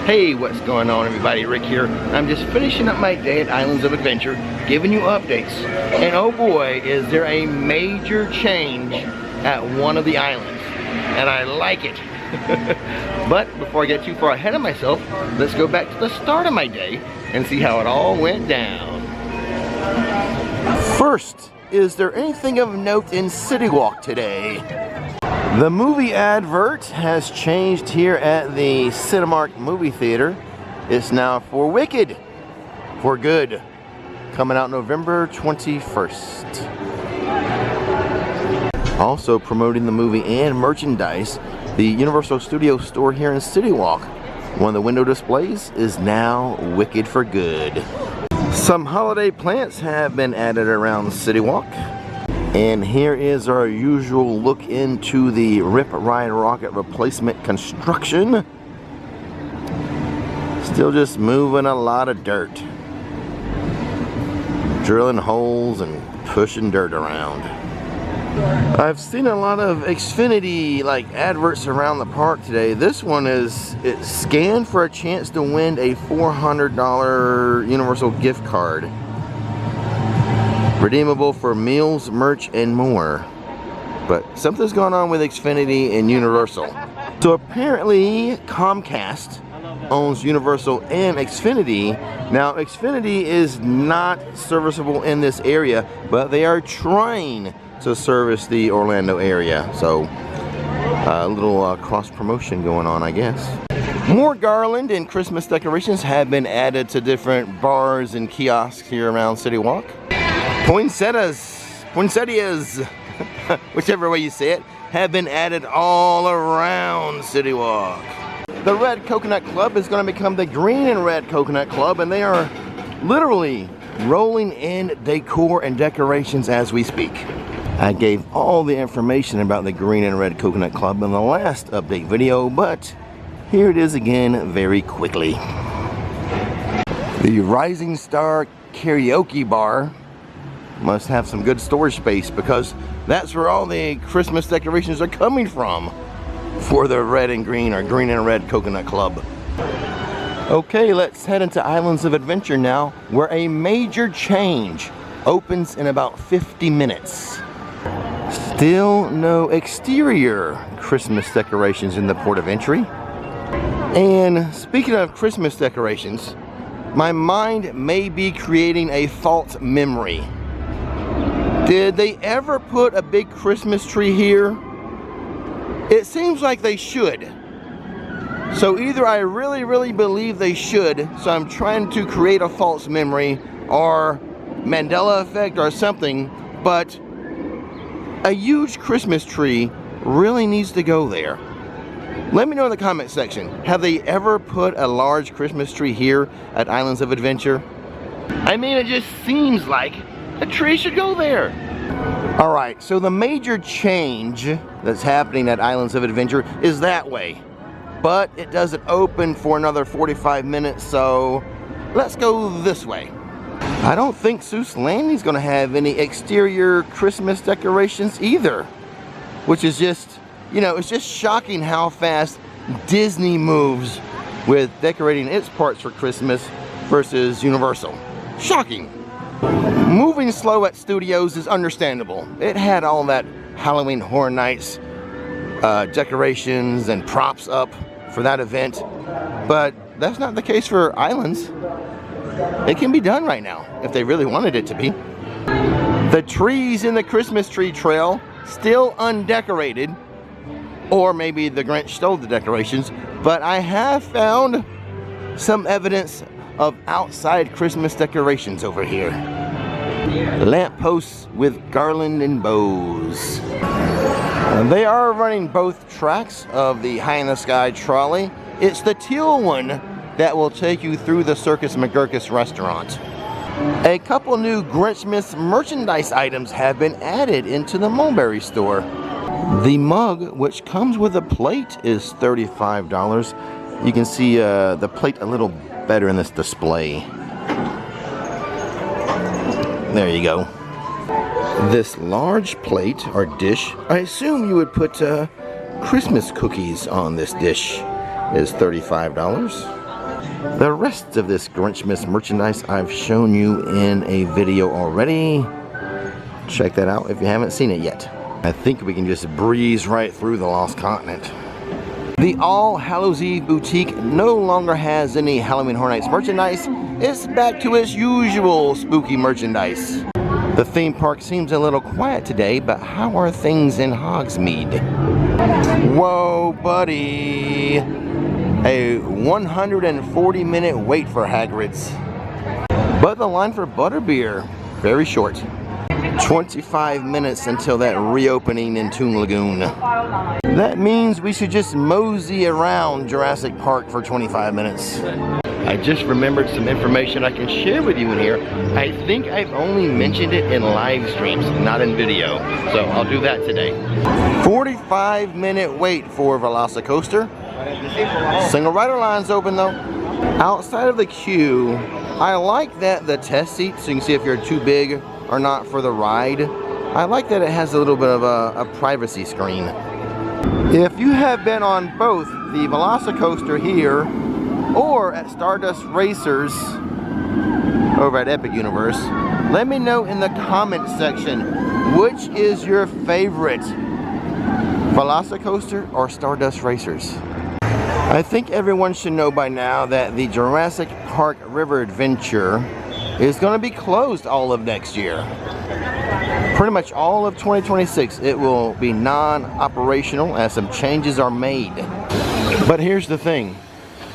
Hey, what's going on everybody? Rick here. I'm just finishing up my day at Islands of Adventure, giving you updates. And oh boy, is there a major change at one of the islands. And I like it. But before I get too far ahead of myself, let's go back to the start of my day and see how it all went down. First, is there anything of note in CityWalk today? The movie advert has changed here at the CityWalk movie theater. It's now for Wicked, for good, coming out November 21st. Also promoting the movie and merchandise, the Universal Studios store here in CityWalk. One of the window displays is now Wicked for good. Some holiday plants have been added around CityWalk. And here is our usual look into the Rip Ride Rocket replacement construction. Still just moving a lot of dirt. Drilling holes and pushing dirt around. I've seen a lot of Xfinity adverts around the park today. This one is, it's scanned for a chance to win a $400 Universal gift card. Redeemable for meals, merch, and more. But something's going on with Xfinity and Universal. So apparently Comcast owns Universal and Xfinity. Now Xfinity is not serviceable in this area, but they are trying to service the Orlando area. So a little cross promotion going on, I guess. More garland and Christmas decorations have been added to different bars and kiosks here around CityWalk. Poinsettias, whichever way you say it, have been added all around CityWalk. The Red Coconut Club is going to become the Green and Red Coconut Club, and they are literally rolling in decor and decorations as we speak. I gave all the information about the Green and Red Coconut Club in the last update video, but here it is again very quickly. The Rising Star Karaoke Bar must have some good storage space, because that's where all the Christmas decorations are coming from for the Red and Green, or Green and Red Coconut Club. Okay, let's head into Islands of Adventure now, where a major change opens in about 50 minutes. Still no exterior Christmas decorations in the port of entry. And speaking of Christmas decorations, my mind may be creating a false memory. Did they ever put a big Christmas tree here? It seems like they should. So either I really believe they should, so I'm trying to create a false memory, or Mandela effect or something, but a huge Christmas tree really needs to go there. Let me know in the comment section, have they ever put a large Christmas tree here at Islands of Adventure? I mean, it just seems like a tree should go there. Alright, so the major change that's happening at Islands of Adventure is that way. But it doesn't open for another 45 minutes, so let's go this way. I don't think Seuss Landing's going to have any exterior Christmas decorations either. Which is just, you know, it's just shocking how fast Disney moves with decorating its parts for Christmas versus Universal. Shocking. Moving slow at Studios is understandable. It had all that Halloween Horror Nights decorations and props up for that event, but that's not the case for Islands. It can be done right now if they really wanted it to be. The trees in the Christmas tree trail still undecorated, or maybe the Grinch stole the decorations, but I have found some evidence of outside Christmas decorations over here. Lampposts with garland and bows. They are running both tracks of the High in the Sky trolley. It's the teal one that will take you through the Circus McGurkus restaurant. A couple new Grinchmas merchandise items have been added into the Mulberry store. The mug, which comes with a plate, is $35. You can see the plate a little better in this display. There you go. This large plate or dish, I assume you would put Christmas cookies on this dish, is $35. The rest of this Grinchmas merchandise I've shown you in a video already. Check that out if you haven't seen it yet. I think we can just breeze right through the Lost Continent. The All Hallows Eve boutique no longer has any Halloween Horror Nights merchandise. It's back to its usual spooky merchandise. The theme park seems a little quiet today, but how are things in Hogsmeade? Whoa, buddy. A 140-minute wait for Hagrid's. But the line for Butterbeer, very short. 25 minutes until that reopening in Toon Lagoon. That means we should just mosey around Jurassic Park for 25 minutes. I just remembered some information I can share with you in here. I think I've only mentioned it in live streams, not in video. So I'll do that today. 45-minute wait for Velocicoaster. Single rider line's open though. Outside of the queue, I like that the test seat, so you can see if you're too big or not for the ride. I like that it has a little bit of a privacy screen. If you have been on both the Velocicoaster here or at Stardust Racers over at Epic Universe, let me know in the comment section which is your favorite, Velocicoaster or Stardust Racers. I think everyone should know by now that the Jurassic Park River Adventure is going to be closed all of next year. Pretty much all of 2026 it will be non-operational as some changes are made. But here's the thing.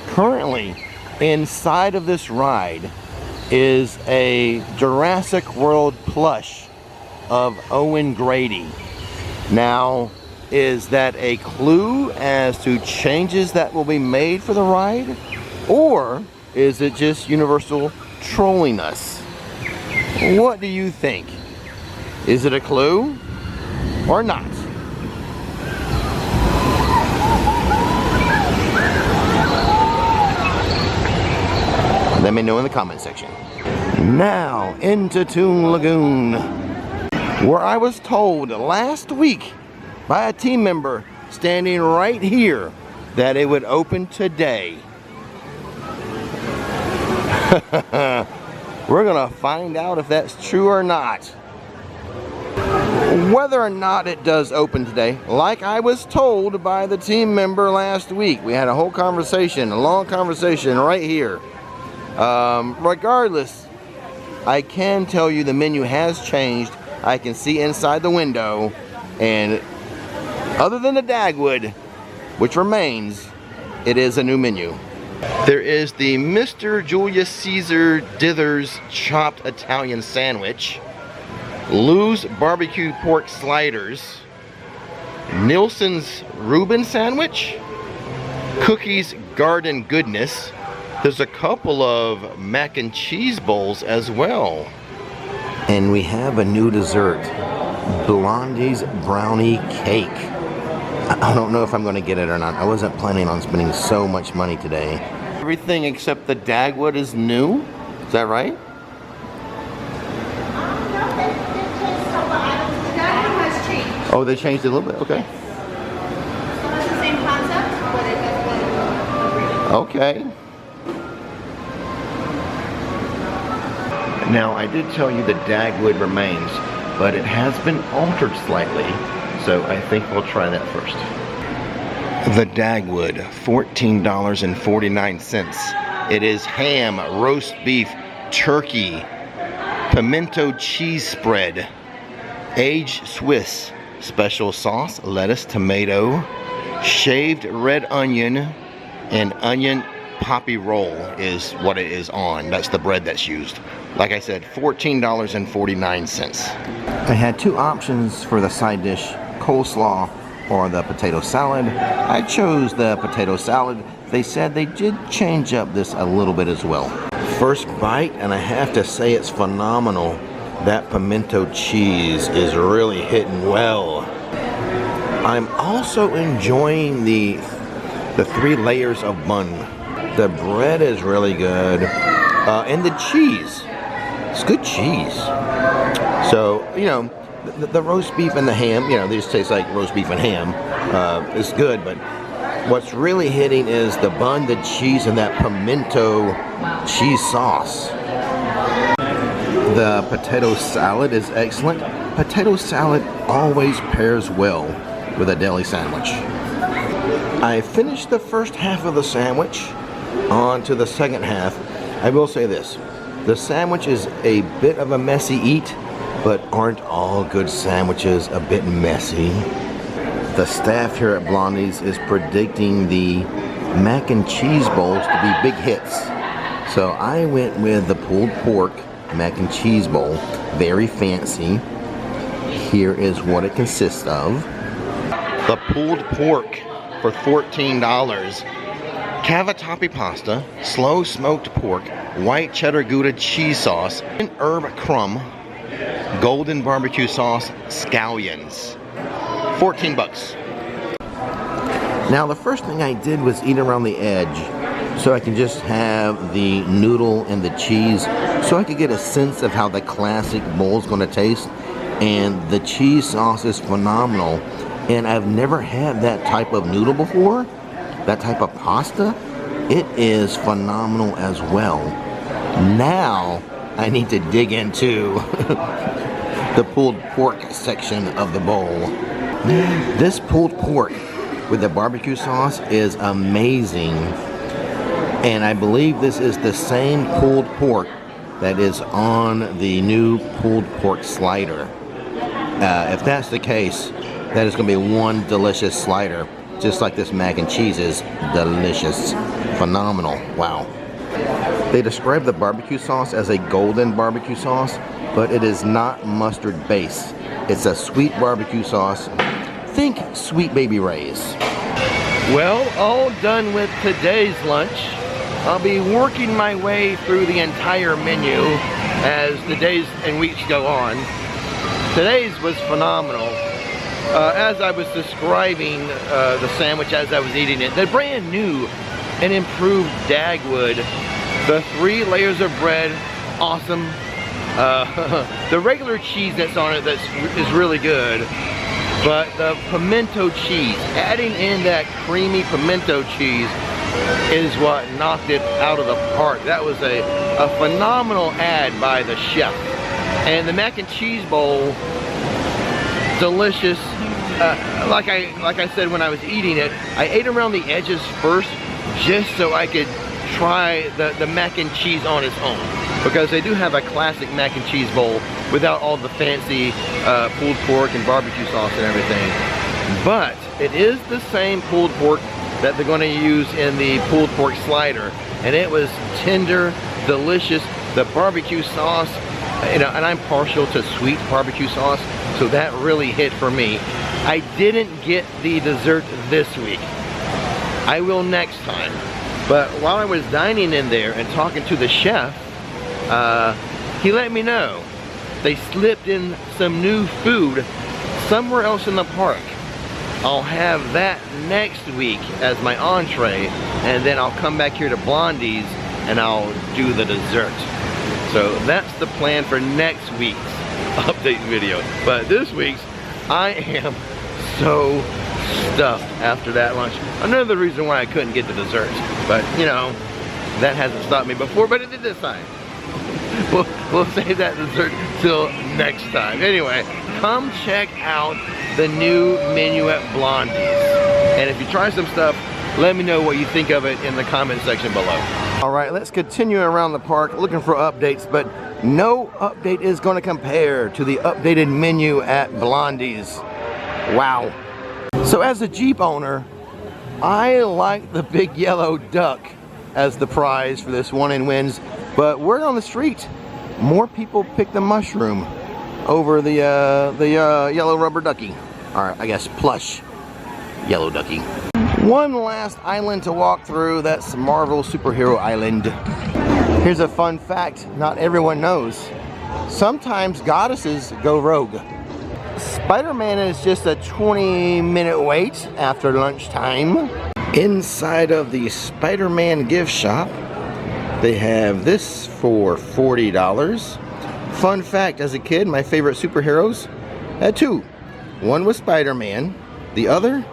Currently inside of this ride is a Jurassic World plush of Owen Grady. Now, is that a clue as to changes that will be made for the ride? Or is it just Universal trolling us? What do you think? Is it a clue or not? Let me know in the comment section. Now into Toon Lagoon, where I was told last week by a team member standing right here that it would open today. We're gonna find out if that's true or not. Whether or not it does open today, like I was told by the team member last week, we had a whole conversation, a long conversation right here. Regardless, I can tell you the menu has changed. I can see inside the window, and other than the Dagwood, which remains, it is a new menu. There is the Mr. Julius Caesar Dithers chopped Italian sandwich, Lou's barbecue pork sliders, Nielsen's Reuben sandwich, Cookie's Garden Goodness. There's a couple of mac and cheese bowls as well. And we have a new dessert, Blondie's brownie cake. I don't know if I'm going to get it or not. I wasn't planning on spending so much money today. Everything except the Dagwood is new? Is that right? Oh, they changed it a little bit? Okay. So it's the same concept, but it has Okay. Now, I did tell you the Dagwood remains, but it has been altered slightly, so I think we'll try that first. The Dagwood, $14.49. It is ham, roast beef, turkey, pimento cheese spread, aged Swiss, special sauce, lettuce, tomato, shaved red onion, and onion poppy roll is what it is on. That's the bread that's used. Like I said, $14.49. I had two options for the side dish, coleslaw or the potato salad. I chose the potato salad. They said they did change up this a little bit as well. First bite, and I have to say it's phenomenal. That pimento cheese is really hitting well. I'm also enjoying the 3 layers of bun. The bread is really good, and the cheese, it's good cheese. So, you know, the roast beef and the ham, you know, they just taste like roast beef and ham. It's good, but What's really hitting is the bun, the cheese, and that pimento cheese sauce. The potato salad is excellent. Potato salad always pairs well with a deli sandwich. I finished the first half of the sandwich. On to the second half. I will say this. The sandwich is a bit of a messy eat, but aren't all good sandwiches a bit messy? The staff here at Blondie's is predicting the mac and cheese bowls to be big hits. So I went with the pulled pork mac and cheese bowl. Very fancy. Here is what it consists of. The pulled pork for $14. Cavatappi pasta, slow smoked pork, white cheddar Gouda cheese sauce, and herb crumb, golden barbecue sauce, scallions. 14 bucks. Now the first thing I did was eat around the edge so I can just have the noodle and the cheese so I could get a sense of how the classic bowl is going to taste. And the cheese sauce is phenomenal. And I've never had that type of noodle before, that type of pasta. It is phenomenal as well. Now I need to dig into the pulled pork section of the bowl. This pulled pork with the barbecue sauce is amazing. And I believe this is the same pulled pork that is on the new pulled pork slider. If that's the case, that is going to be one delicious slider, just like this mac and cheese is delicious. Phenomenal. Wow. They describe the barbecue sauce as a golden barbecue sauce, but it is not mustard based. It's a sweet barbecue sauce. Think Sweet Baby Ray's. Well, all done with today's lunch. I'll be working my way through the entire menu as the days and weeks go on. Today's was phenomenal. As I was describing the sandwich as I was eating it, the brand new and improved Dagwood, the 3 layers of bread, awesome. The regular cheese that's on it is really good, but the pimento cheese, adding in that creamy pimento cheese is what knocked it out of the park. That was a phenomenal add by the chef. And the mac and cheese bowl, delicious. Like I said when I was eating it, I ate around the edges first just so I could try the mac and cheese on its own, because they do have a classic mac and cheese bowl without all the fancy pulled pork and barbecue sauce and everything. But it is the same pulled pork that they're going to use in the pulled pork slider, and it was tender, delicious. The barbecue sauce, you know, and I'm partial to sweet barbecue sauce, so that really hit for me. I didn't get the dessert this week. I will next time. But while I was dining in there and talking to the chef, he let me know they slipped in some new food somewhere else in the park. I'll have that next week as my entree, and then I'll come back here to Blondie's and I'll do the dessert. So that's the plan for next week's update video. But this week's, I am so stuffed after that lunch. Another reason why I couldn't get the dessert. But, you know, that hasn't stopped me before, but it did this time. We'll save that dessert till next time. Anyway, come check out the new menu at Blondie's. And if you try some stuff, let me know what you think of it in the comment section below. All right, let's continue around the park looking for updates, but no update is going to compare to the updated menu at Blondie's. Wow. So as a Jeep owner, I like the big yellow duck as the prize for this one and wins, but word on the street, more people pick the mushroom over the yellow rubber ducky. All right, I guess plush yellow ducky. One last island to walk through, that's Marvel Superhero Island. Here's a fun fact not everyone knows. Sometimes goddesses go rogue. Spider-Man is just a 20-minute wait after lunchtime. Inside of the Spider-Man gift shop, they have this for $40. Fun fact, as a kid, my favorite superheroes had 2. One was Spider-Man, the other,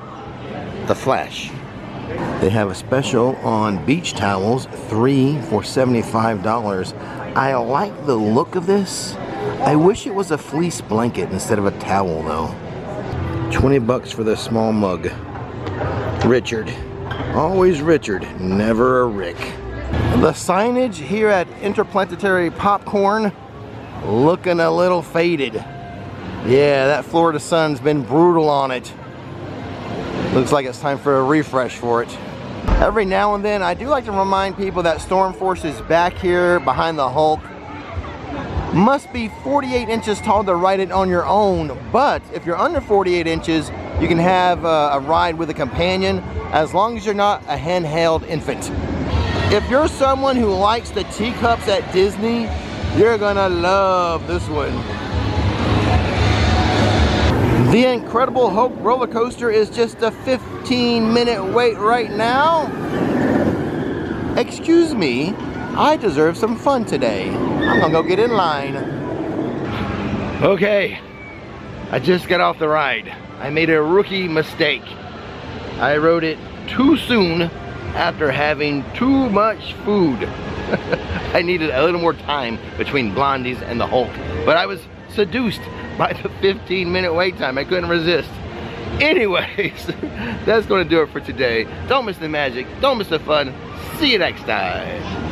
the Flash. They have a special on beach towels, 3 for $75. I like the look of this. I wish it was a fleece blanket instead of a towel though. 20 bucks for this small mug. Richard. Always Richard, never a Rick. The signage here at Interplanetary Popcorn looking a little faded. Yeah, that Florida sun's been brutal on it. Looks like it's time for a refresh for it. Every now and then, I do like to remind people that Storm Force is back here behind the Hulk. Must be 48 inches tall to ride it on your own, but if you're under 48 inches, you can have a ride with a companion as long as you're not a handheld infant. If you're someone who likes the teacups at Disney, you're gonna love this one. The Incredible Hulk roller coaster is just a 15-minute wait right now. Excuse me, I deserve some fun today. I'm gonna go get in line. Okay, I just got off the ride. I made a rookie mistake. I rode it too soon after having too much food. I needed a little more time between Blondies and the Hulk, but I was seduced by the 15-minute wait time. I couldn't resist. Anyways, that's going to do it for today. Don't miss the magic. Don't miss the fun. See you next time.